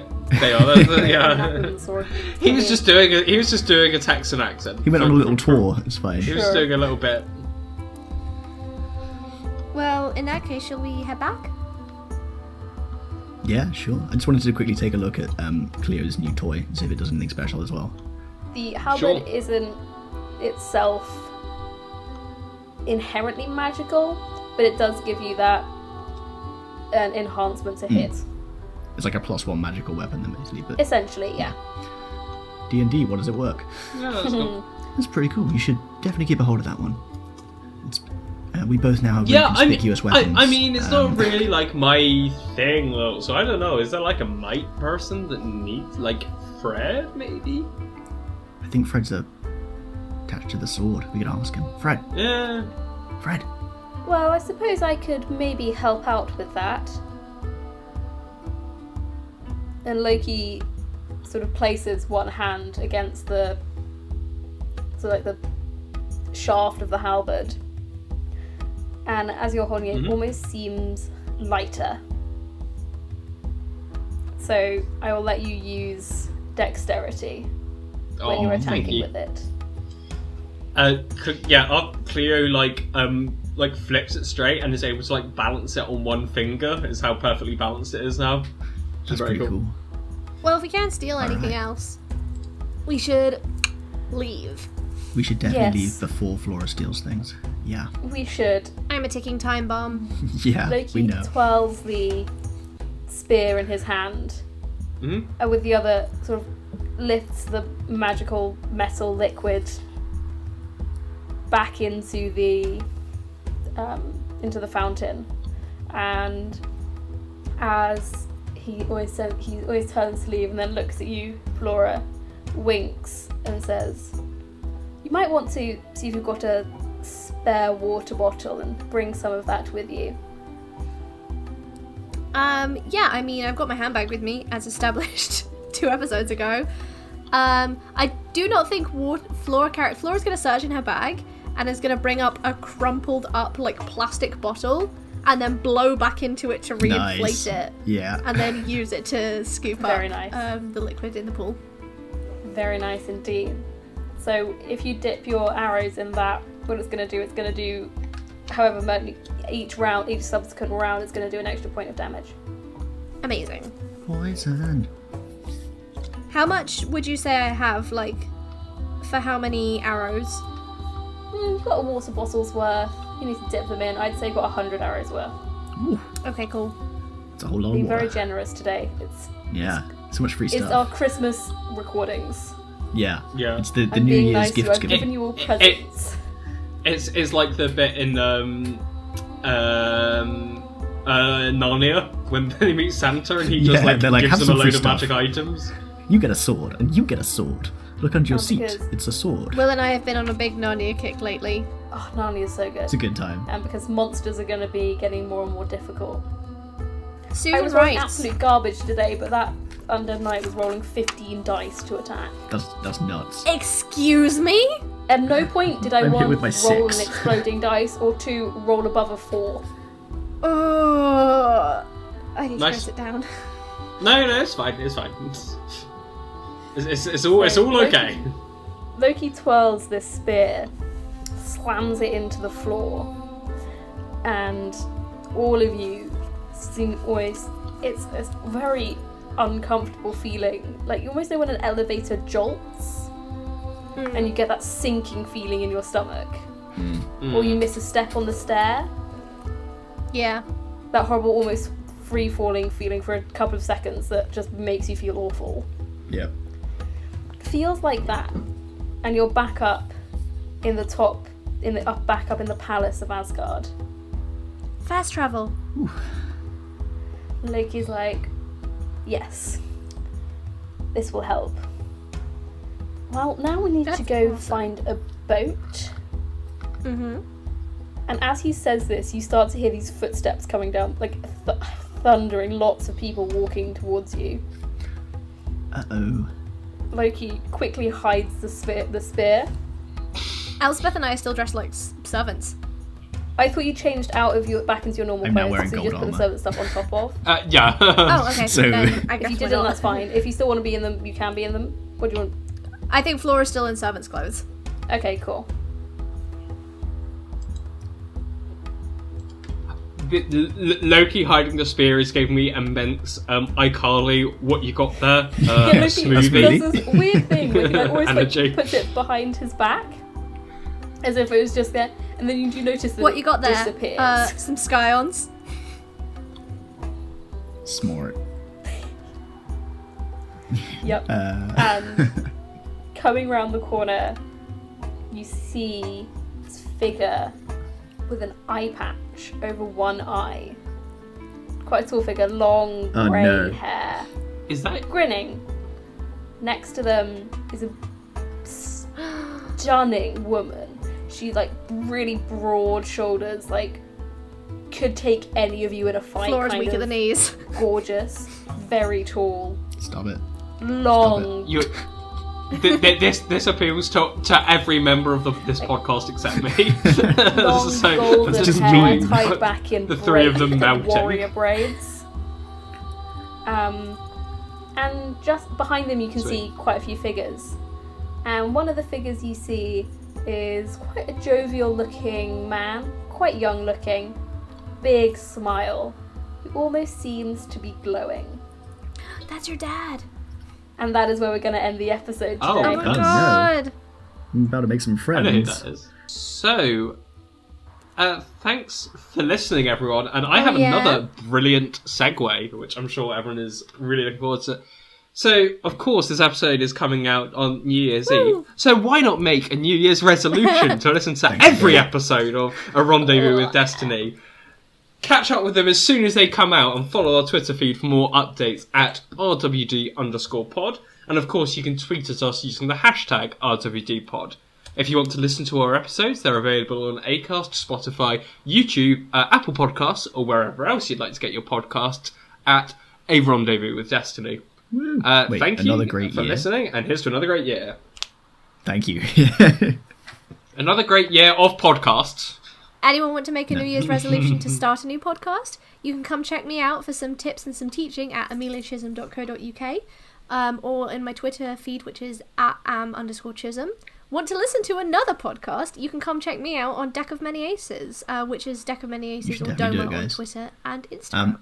are. I'm happy with Yeah. my sword. He was just doing a Texan accent. He went on a little tour. It's fine. He was Sure. doing a little bit. Well, in that case, shall we head back? Yeah, sure. I just wanted to quickly take a look at Cleo's new toy and see if it does anything special as well. The halberd Sure. isn't itself inherently magical, but it does give you that an enhancement to hit. It's like a +1 magical weapon, then, basically. But Essentially, yeah. D&D, what does it work? Yeah, that's cool. That's pretty cool. You should definitely keep a hold of that one. It's, we both now have Yeah, really conspicuous weapons. I mean, it's not really like my thing, though. So I don't know. Is there like a might person that needs, like Fred, maybe? I think Fred's attached to the sword. We could ask him. Fred. Yeah. Fred. Well, I suppose I could maybe help out with that. And Loki sort of places one hand against the shaft of the halberd. And as you're holding it, it almost seems lighter. So I will let you use dexterity when you're attacking with it. Cleo like flips it straight and is able to like balance it on one finger. Is how perfectly balanced it is now. That's very cool. Well, if we can't steal anything else, we should leave. We should definitely leave before Flora steals things. Yeah. We should. I'm a ticking time bomb. Yeah, we Loki know. twirls the spear in his hand, and with the other sort of lifts the magical metal liquid back into the fountain, and as he always turns to leave and then looks at you, Flora, winks and says, "You might want to see if you've got a spare water bottle and bring some of that with you." Yeah, I mean, I've got my handbag with me, as established 2 episodes ago. I do not think Flora's going to search in her bag and is going to bring up a crumpled up, like, plastic bottle and then blow back into it to reinflate it. Yeah. And then use it to scoop Very up nice. the liquid in the pool. Very nice indeed. So if you dip your arrows in that, what it's going to do however many, each subsequent round, it's going to do an extra point of damage. Amazing. Poison. How much would you say I have, like, for how many arrows? You've got a water bottle's worth. You need to dip them in. I'd say you've got 100 arrows worth. Ooh, Okay, cool. it's a whole lot of Being water. very generous today. Yeah, so much free It's stuff. our Christmas recordings. Yeah. Yeah. It's the I'm New being Year's nice to you. gift I've giving. given you all presents. It's like the bit in Narnia when they meet Santa and he just Yeah, they're like, gives "Have them a some free load of stuff." magic items. You get a sword, and you get a sword. Look under your seat. because- It's a sword. Will and I have been on a big Narnia kick lately. Oh, Narnia is so good. It's a good time. And because monsters are going to be getting more and more difficult. I Susan was rolling writes. absolute garbage today, but that Undead Knight was rolling 15 dice to attack. That's nuts. Excuse me? At no point did I I'm hit one, with my roll 6. an exploding dice, or 2, roll above a 4. Oh, I need to Nice. press it down. No, it's fine. It's fine. It's all okay. Loki twirls this spear, slams it into the floor, and all of you seem always... It's a very uncomfortable feeling. Like, you almost know when an elevator jolts, and you get that sinking feeling in your stomach. Or you miss a step on the stair. Yeah. That horrible, almost free-falling feeling for a couple of seconds that just makes you feel awful. Yep. Feels like that, and you're back up in the back up in the palace of Asgard. Fast travel. Loki's like, yes, this will help. Well, now we need That's to go awesome. find a boat. Mm-hmm. And as he says this, you start to hear these footsteps coming down, like thundering, lots of people walking towards you. Uh-oh. Loki quickly hides the spear. Elspeth and I are still dressed like servants. I thought you changed out of back into your normal I'm now clothes, wearing so you gold just put the armour. servant stuff on top of. Yeah. Oh, okay. So- Then I If guess you we're didn't, not. that's fine. If you still want to be in them, you can be in them. What do you want? I think Flora's still in servant's clothes. Okay, cool. Loki hiding the spear is giving me immense iCarly, what you got there? Loki Smoothie. does this weird thing where he like, always Energy. like, puts it behind his back, as if it was just there, and then you do notice that What you got it there? disappears. Some Scions. Smart. Yep. And coming round the corner, you see this figure with an eye patch over one eye. Quite a tall figure, long grey hair. Is that... Grinning. Next to them is a stunning woman. She's like really broad shoulders, like could take any of you in a fight. Flora's weak at the knees. Gorgeous, very tall. Stop it. Long. This appeals to every member of this podcast except me. Long So, golden that's just hair me. tied back in The three of them braids, melting. warrior braids. And just behind them you can Sweet. see quite a few figures. And one of the figures you see is quite a jovial looking man, quite young looking, big smile, who almost seems to be glowing. That's your dad. And that is where we're going to end the episode today. Oh. Oh my no. god. I'm about to make some I friends. know who that is. So, thanks for listening, everyone. And I have another brilliant segue, which I'm sure everyone is really looking forward to. So, of course, this episode is coming out on New Year's Eve. So why not make a New Year's resolution to listen to every episode of A Rendezvous with Destiny? Catch up with them as soon as they come out and follow our Twitter feed for more updates at RWD_pod. And of course, you can tweet at us using the hashtag RWDPod. If you want to listen to our episodes, they're available on Acast, Spotify, YouTube, Apple Podcasts, or wherever else you'd like to get your podcasts at A Rendezvous with Destiny. Wait, Thank another you great for year. listening, and here's to another great year. Thank you. Another great year of podcasts. Anyone want to make a New Year's resolution to start a new podcast? You can come check me out for some tips and some teaching at ameliachisholm.co.uk, or in my Twitter feed, which is at am_chisholm. Want to listen to another podcast? You can come check me out on Deck of Many Aces, which is Deck of Many Aces should or definitely do Doma it, on guys. Twitter and Instagram.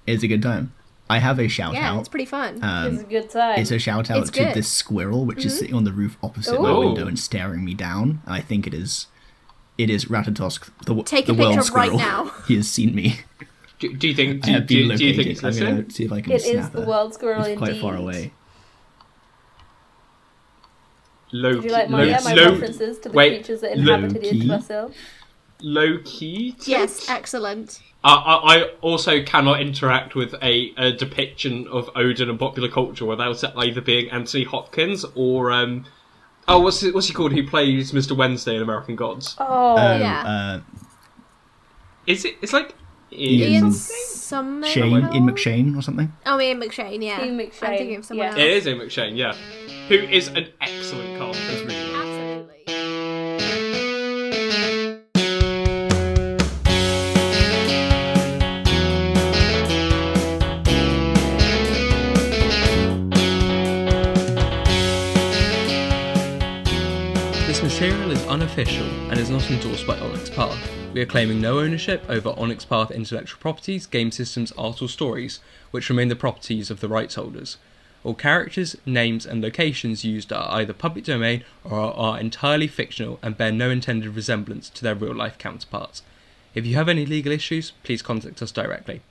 It's a good time. I have a shout Yeah, out. it's pretty fun. It's a good time. It's a shout out It's to good. this squirrel which is sitting on the roof opposite my Ooh. window and staring me down. And I think it is Ratatosk, Take the a world picture right squirrel. now. He has seen me. Do you think? I have Do been you think located. it's I'm listening? gonna see if I can It snap is the her. world squirrel It's quite indeed. far away. Did you like my references to the creatures that inhabited the Yggdrasil? Low key. Yes, excellent. I also cannot interact with a depiction of Odin in popular culture without it either being Anthony Hopkins or what's he called? Who plays Mr. Wednesday in American Gods? Oh, Yeah. Is it? It's like Ian Somerhalder? Ian McShane or something. Oh, Ian McShane, yeah. Ian McShane, I'm thinking of someone yeah. else. It is Ian McShane, yeah, who is an excellent cast. It's really good. Absolutely. This material is unofficial and is not endorsed by Onyx Path. We are claiming no ownership over Onyx Path intellectual properties, game systems, art or stories, which remain the properties of the rights holders. All characters, names and locations used are either public domain or are entirely fictional and bear no intended resemblance to their real life counterparts. If you have any legal issues, please contact us directly.